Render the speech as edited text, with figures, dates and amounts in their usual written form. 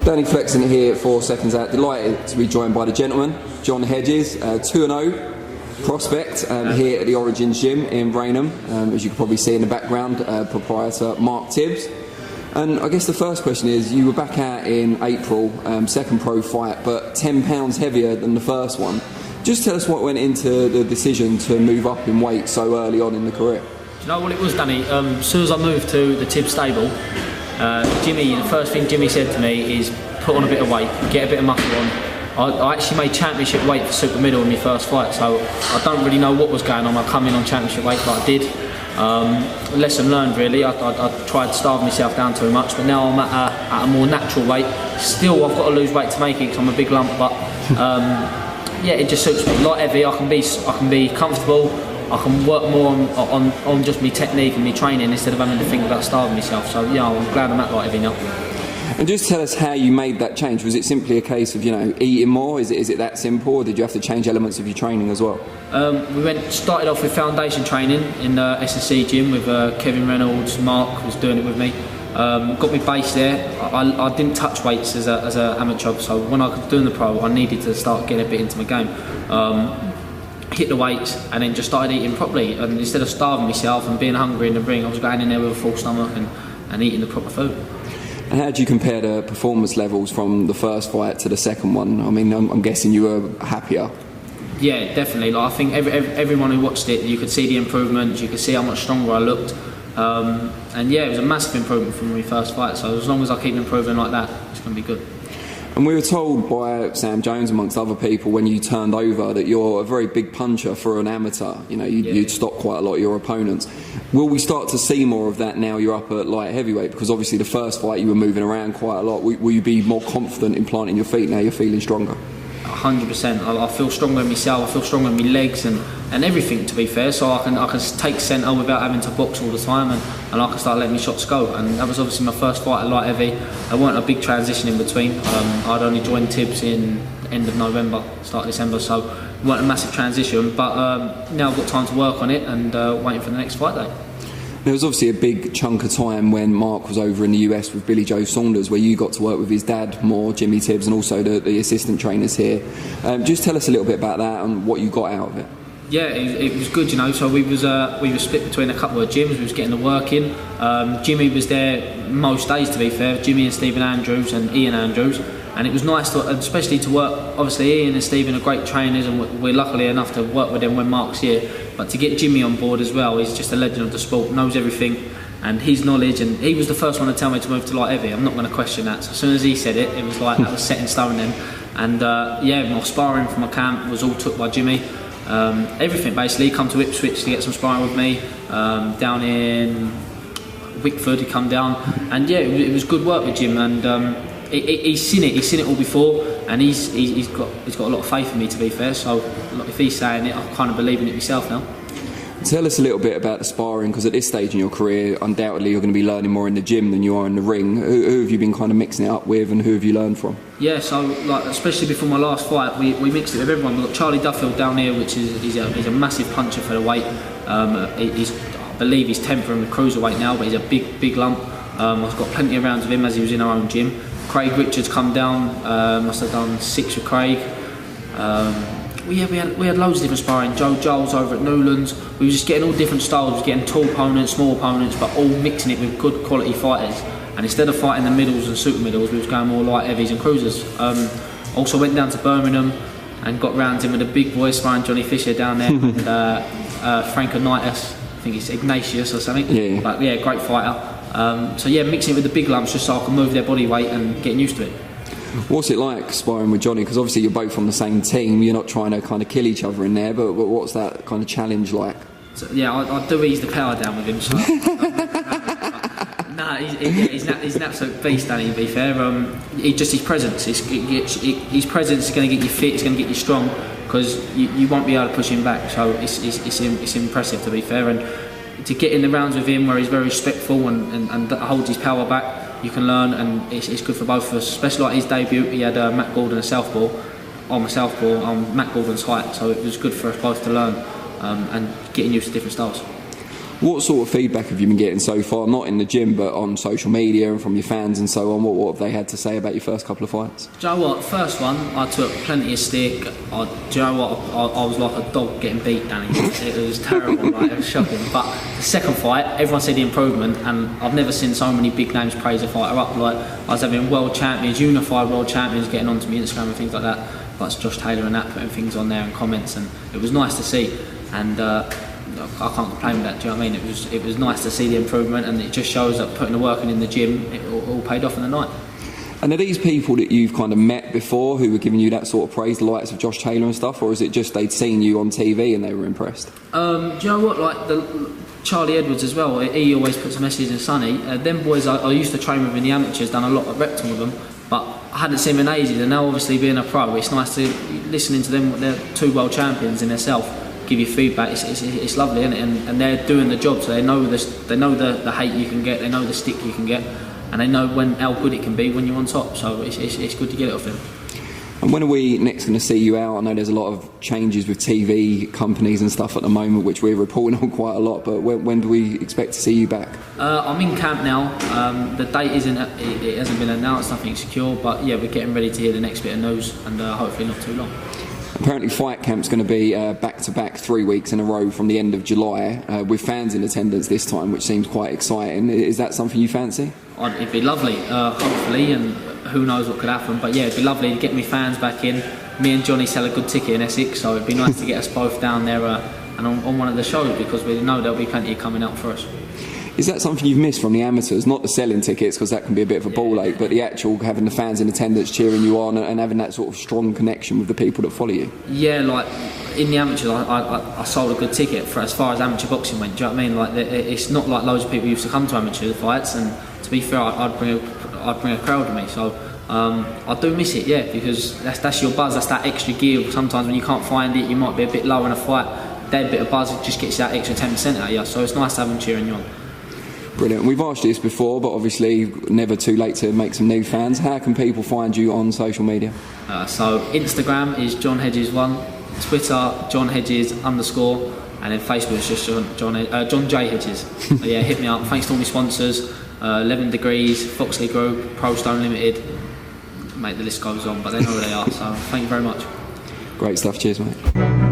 Danny Flexen here for Seconds Out. Delighted to be joined by the gentleman, John Hedges, 2-0 prospect here at the Origins Gym in Rainham. As you can probably see in the background, proprietor Mark Tibbs. And I guess the first question is, you were back out in April, second pro fight, but 10 pounds heavier than the first one. Just tell us what went into the decision to move up in weight so early on in the career. Do you know what it was, Danny? As soon as I moved to the Tibbs stable, Jimmy, the first thing Jimmy said to me is put on a bit of weight, get a bit of muscle on. I actually made championship weight for super middle in my first fight, so I don't really know what was going on. I come in on championship weight like I did. Lesson learned really. I tried to starve myself down too much, but now I'm at a more natural weight. Still, I've got to lose weight to make it because I'm a big lump, but yeah, it just suits me. Light heavy, I can be comfortable. I can work more on just my technique and my training instead of having to think about starving myself. So yeah, I'm glad I'm at light heavy now. And just tell us how you made that change. Was it simply a case of, you know, eating more? Is it that simple, or did you have to change elements of your training as well? We started off with foundation training in the SSC gym with Kevin Reynolds. Mark was doing it with me. Got me base there. I didn't touch weights as an amateur, so when I was doing the pro, I needed to start getting a bit into my game. Hit the weights and then just started eating properly, and instead of starving myself and being hungry in the ring, I was going in there with a full stomach and eating the proper food. And how do you compare the performance levels from the first fight to the second one? I mean, I'm guessing you were happier. Yeah, definitely. Like, I think everyone who watched it, you could see the improvements, you could see how much stronger I looked, and yeah, it was a massive improvement from my first fight, so as long as I keep improving like that, it's going to be good. And we were told by Sam Jones, amongst other people, when you turned over, that you're a very big puncher for an amateur. You know, you'd stop quite a lot of your opponents. Will we start to see more of that now you're up at light heavyweight? Because obviously the first fight you were moving around quite a lot. Will you be more confident in planting your feet now you're feeling stronger? 100%. I feel stronger in myself, I feel stronger in my legs and everything, to be fair, so I can take centre without having to box all the time, and I can start letting my shots go. And that was obviously my first fight at light heavy. There weren't a big transition in between. I'd only joined Tibbs in end of November, start of December, so it weren't a massive transition, but now I've got time to work on it and waiting for the next fight day. There was obviously a big chunk of time when Mark was over in the US with Billy Joe Saunders, where you got to work with his dad more, Jimmy Tibbs, and also the assistant trainers here. Just tell us a little bit about that and what you got out of it. Yeah, it was good, you know. So we were split between a couple of gyms. We was getting the work in. Jimmy was there most days, to be fair. Jimmy and Stephen Andrews and Ian Andrews, and it was nice to, especially to work. Obviously, Ian and Stephen are great trainers, and we're lucky enough to work with them when Mark's here. But to get Jimmy on board as well, he's just a legend of the sport, knows everything, and his knowledge. And he was the first one to tell me to move to light heavy. I'm not going to question that. So as soon as he said it, it was like that was set in stone then. And yeah, my sparring from my camp was all took by Jimmy. Everything basically. He come to Ipswich to get some sparring with me. Down in Wickford, he come down, and yeah, it was good work with Jim. And he's seen it. He's seen it all before, and he's got a lot of faith in me, to be fair. So if he's saying it, I kind of believe in it myself now. Tell us a little bit about the sparring, because at this stage in your career, undoubtedly you're going to be learning more in the gym than you are in the ring. Who have you been kind of mixing it up with, and who have you learned from? Yeah, so like especially before my last fight, we mixed it with everyone. We've got Charlie Duffield down here, which is a massive puncher for the weight. I believe he's 10th in the cruiserweight now, but he's a big lump. I've got plenty of rounds with him as he was in our own gym. Craig Richards come down, must have done 6 with Craig. We had loads of different sparring. Joe Joel's over at Newlands. We were just getting all different styles. We were getting tall opponents, small opponents, but all mixing it with good quality fighters. And instead of fighting the middles and super middles, we was going more light heavies and cruisers. Also went down to Birmingham and got rounds in with the big boys, sparring Johnny Fisher down there, and Frank Onitis, I think it's Ignatius or something. Yeah. But yeah, great fighter. So yeah, mixing it with the big lumps just so I can move their body weight and getting used to it. What's it like sparring with Johnny? Because obviously you're both on the same team. You're not trying to kind of kill each other in there, but what's that kind of challenge like? So, yeah, I do ease the power down with him. So, nah, he's an absolute beast, Danny, to be fair. His presence. His presence is going to get you fit. It's going to get you strong, because you won't be able to push him back. So it's impressive, to be fair. And to get in the rounds with him where he's very respectful and holds his power back, you can learn, and it's good for both of us. Especially like his debut, he had Matt Gordon a southpaw. I'm a southpaw. I'm Matt Gordon's height, so it was good for us both to learn and getting used to different styles. What sort of feedback have you been getting so far, not in the gym but on social media and from your fans and so on? What have they had to say about your first couple of fights? Do you know what? First one, I took plenty of stick. Do you know what? I was like a dog getting beat, Danny. It was terrible, like, it was shocking. But the second fight, everyone said the improvement, and I've never seen so many big names praise a fighter up. Like, I was having world champions, unified world champions getting onto me Instagram and things like that. Like Josh Taylor and that, putting things on there and comments, and it was nice to see. And I can't complain with that. Do you know what I mean? It was nice to see the improvement, and it just shows that putting the work in the gym, it all paid off in the night. And are these people that you've kind of met before who were giving you that sort of praise, the likes of Josh Taylor and stuff, or is it just they'd seen you on TV and they were impressed? Do you know what? Like Charlie Edwards as well. He always puts a message in Sonny. Them boys I used to train with in the amateurs, done a lot of Repton with them, but I hadn't seen them in ages. And now, obviously, being a pro, it's nice to listening to them. They're 2 world champions in themselves. Give you feedback. It's lovely, isn't it? And they're doing the job, so they know the hate you can get, they know the stick you can get, and they know how good it can be when you're on top. So it's good to get it off them. And when are we next going to see you out? I know there's a lot of changes with TV companies and stuff at the moment, which we're reporting on quite a lot. But when do we expect to see you back? I'm in camp now. The date it hasn't been announced, nothing secure. But yeah, we're getting ready to hear the next bit of news, and hopefully not too long. Apparently fight camp's going to be back-to-back 3 weeks in a row from the end of July with fans in attendance this time, which seems quite exciting. Is that something you fancy? It'd be lovely, hopefully, and who knows what could happen. But yeah, it'd be lovely to get me fans back in. Me and Johnny sell a good ticket in Essex, so it'd be nice to get us both down there and on one of the shows, because we know there'll be plenty coming up for us. Is that something you've missed from the amateurs? Not the selling tickets, because that can be a bit of a ball ache, but the actual having the fans in attendance cheering you on and having that sort of strong connection with the people that follow you? Yeah, like in the amateurs, I sold a good ticket for as far as amateur boxing went. Do you know what I mean? Like, it's not like loads of people used to come to amateur fights, and to be fair, I'd bring a crowd with me. So I do miss it, yeah, because that's your buzz. That's that extra gear. Sometimes when you can't find it, you might be a bit low in a fight. That bit of buzz just gets you that extra 10% out of you. So it's nice to have them cheering you on. Brilliant. We've asked you this before, but obviously never too late to make some new fans. How can people find you on social media? So Instagram is John Hedges 1, Twitter John Hedges _, and then Facebook is just John J Hedges. So yeah, hit me up. Thanks to all my sponsors, 11 Degrees, Foxley Group, Pro Stone Limited. Mate, the list goes on, but they know where they are. So thank you very much. Great stuff. Cheers, mate.